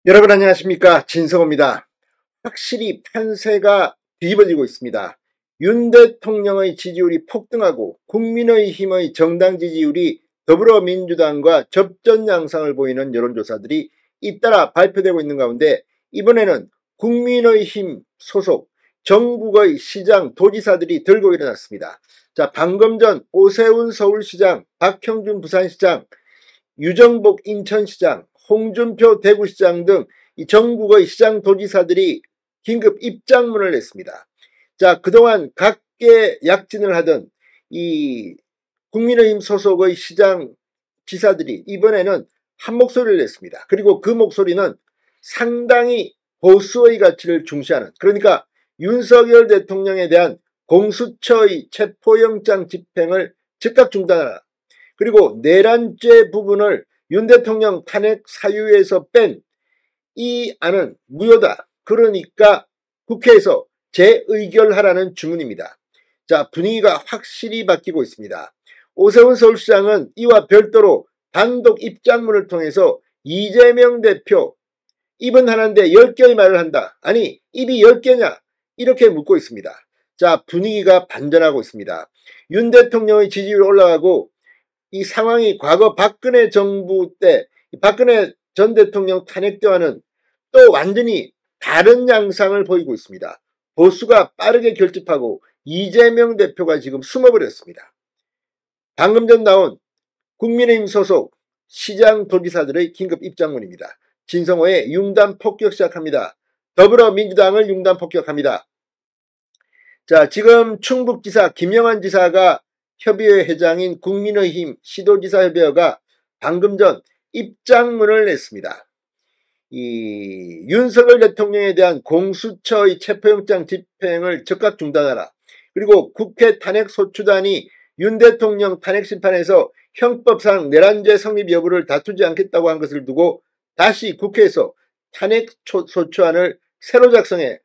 여러분 안녕하십니까, 진성호입니다. 확실히 판세가 뒤집어지고 있습니다. 윤 대통령의 지지율이 폭등하고 국민의힘의 정당 지지율이 더불어민주당과 접전 양상을 보이는 여론조사들이 잇따라 발표되고 있는 가운데, 이번에는 국민의힘 소속 전국의 시장 도지사들이 들고 일어났습니다. 자, 방금 전 오세훈 서울시장, 박형준 부산시장, 유정복 인천시장, 홍준표 대구시장 등 이 전국의 시장 도지사들이 긴급 입장문을 냈습니다. 자, 그동안 각계 약진을 하던 이 국민의힘 소속의 시장 지사들이 이번에는 한 목소리를 냈습니다. 그리고 그 목소리는 상당히 보수의 가치를 중시하는, 그러니까 윤석열 대통령에 대한 공수처의 체포영장 집행을 즉각 중단하라. 그리고 내란죄 부분을 윤 대통령 탄핵 사유에서 뺀 이 안은 무효다. 그러니까 국회에서 재의결하라는 주문입니다. 자, 분위기가 확실히 바뀌고 있습니다. 오세훈 서울시장은 이와 별도로 단독 입장문을 통해서 이재명 대표 입은 하나인데 10개의 말을 한다. 아니, 입이 10개냐? 이렇게 묻고 있습니다. 자, 분위기가 반전하고 있습니다. 윤 대통령의 지지율이 올라가고 이 상황이 과거 박근혜 정부 때 박근혜 전 대통령 탄핵 때와는 또 완전히 다른 양상을 보이고 있습니다. 보수가 빠르게 결집하고 이재명 대표가 지금 숨어버렸습니다. 방금 전 나온 국민의힘 소속 시장 도지사들의 긴급 입장문입니다. 진성호의 융단 폭격 시작합니다. 더불어민주당을 융단 폭격합니다. 자, 지금 충북지사 김영환 지사가 협의회 회장인 국민의힘 시도지사협의회가 방금 전 입장문을 냈습니다. 이 윤석열 대통령에 대한 공수처의 체포영장 집행을 즉각 중단하라. 그리고 국회 탄핵소추단이 윤 대통령 탄핵 심판에서 형법상 내란죄 성립 여부를 다투지 않겠다고 한 것을 두고 다시 국회에서 탄핵소추안을 새로 작성해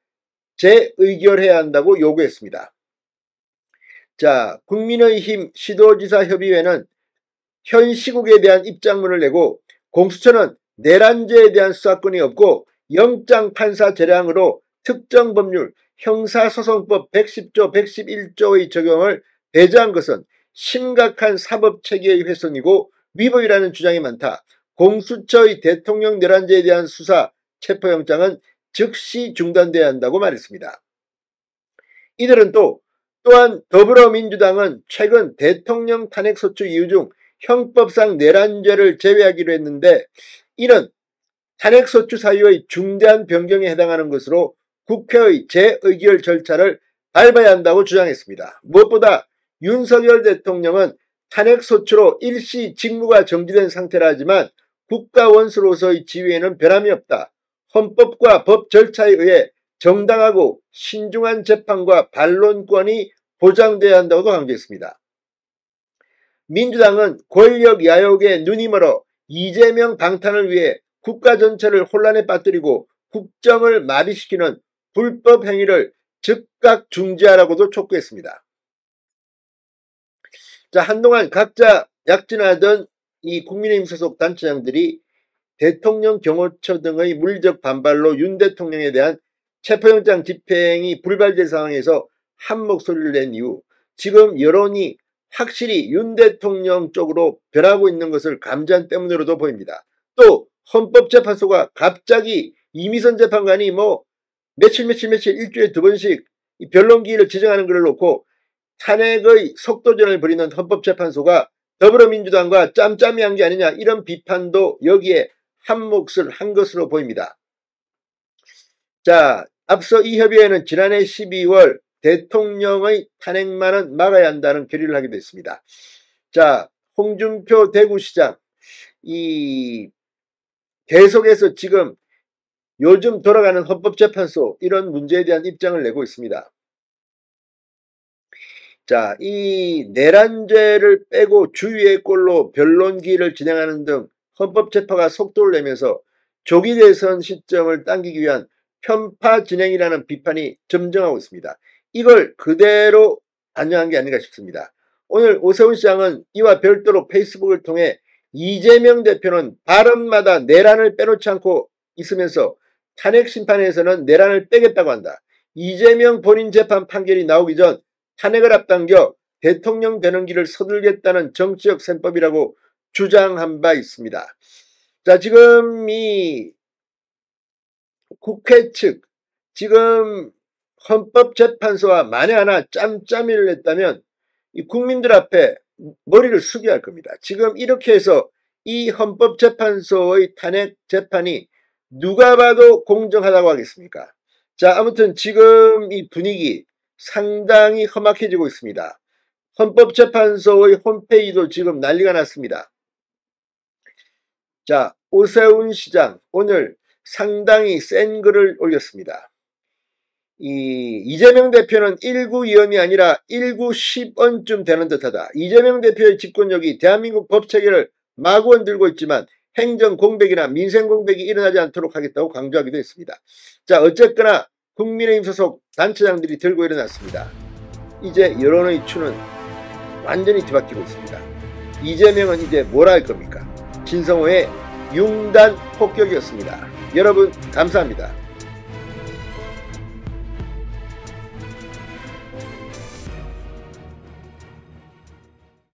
재의결해야 한다고 요구했습니다. 자, 국민의힘 시도지사협의회는 현 시국에 대한 입장문을 내고, 공수처는 내란죄에 대한 수사권이 없고 영장 판사 재량으로 특정 법률 형사소송법 110조 111조의 적용을 배제한 것은 심각한 사법체계의 훼손이고 위법이라는 주장이 많다. 공수처의 대통령 내란죄에 대한 수사 체포영장은 즉시 중단돼야 한다고 말했습니다. 이들은 또한 더불어민주당은 최근 대통령 탄핵소추 이유 중 형법상 내란죄를 제외하기로 했는데, 이는 탄핵소추 사유의 중대한 변경에 해당하는 것으로 국회의 재의결 절차를 밟아야 한다고 주장했습니다. 무엇보다 윤석열 대통령은 탄핵소추로 일시 직무가 정지된 상태라 하지만 국가원수로서의 지위에는 변함이 없다. 헌법과 법 절차에 의해 정당하고 신중한 재판과 반론권이 보장돼야 한다고 강조했습니다. 민주당은 권력 야욕에 눈이 멀어 이재명 방탄을 위해 국가 전체를 혼란에 빠뜨리고 국정을 마비시키는 불법 행위를 즉각 중지하라고도 촉구했습니다. 자, 한동안 각자 약진하던 이 국민의힘 소속 단체장들이 대통령 경호처 등의 물리적 반발로 윤 대통령에 대한 체포영장 집행이 불발된 상황에서 한 목소리를 낸 이후 지금 여론이 확실히 윤 대통령 쪽으로 변하고 있는 것을 감지한 때문으로도 보입니다. 또 헌법재판소가 갑자기 이미선 재판관이 며칠 일주일에 2번씩 변론기일을 지정하는 것을 놓고 탄핵의 속도전을 벌이는 헌법재판소가 더불어민주당과 짬짬이 한 게 아니냐, 이런 비판도 여기에 한 몫을 한 것으로 보입니다. 자, 앞서 이 협의회는 지난해 12월 대통령의 탄핵만은 막아야 한다는 결의를 하게 됐습니다. 자, 홍준표 대구시장, 계속해서 지금 요즘 돌아가는 헌법재판소 이런 문제에 대한 입장을 내고 있습니다. 자, 이 내란죄를 빼고 주의의 꼴로 변론기일을 진행하는 등 헌법재판가 속도를 내면서 조기 대선 시점을 당기기 위한 편파 진행이라는 비판이 점증하고 있습니다. 이걸 그대로 반영한 게 아닌가 싶습니다. 오늘 오세훈 시장은 이와 별도로 페이스북을 통해 이재명 대표는 발언마다 내란을 빼놓지 않고 있으면서 탄핵 심판에서는 내란을 빼겠다고 한다. 이재명 본인 재판 판결이 나오기 전 탄핵을 앞당겨 대통령 되는 길을 서둘겠다는 정치적 셈법이라고 주장한 바 있습니다. 자, 지금 이 국회 측, 지금 헌법재판소와 만에 하나 짬짬이를 했다면 이 국민들 앞에 머리를 숙여야 할 겁니다. 지금 이렇게 해서 이 헌법재판소의 탄핵 재판이 누가 봐도 공정하다고 하겠습니까? 자, 아무튼 지금 이 분위기 상당히 험악해지고 있습니다. 헌법재판소의 홈페이지도 지금 난리가 났습니다. 자, 오세훈 시장 오늘 상당히 센 글을 올렸습니다. 이재명 대표는 1구2원이 아니라 1구10원쯤 되는 듯하다. 이재명 대표의 집권력이 대한민국 법체계를 마구 흔들고 있지만 행정 공백이나 민생 공백이 일어나지 않도록 하겠다고 강조하기도 했습니다. 자, 어쨌거나 국민의힘 소속 단체장들이 들고 일어났습니다. 이제 여론의 추는 완전히 뒤바뀌고 있습니다. 이재명은 이제 뭘 할 겁니까? 진성호의 융단 폭격이었습니다. 여러분 감사합니다.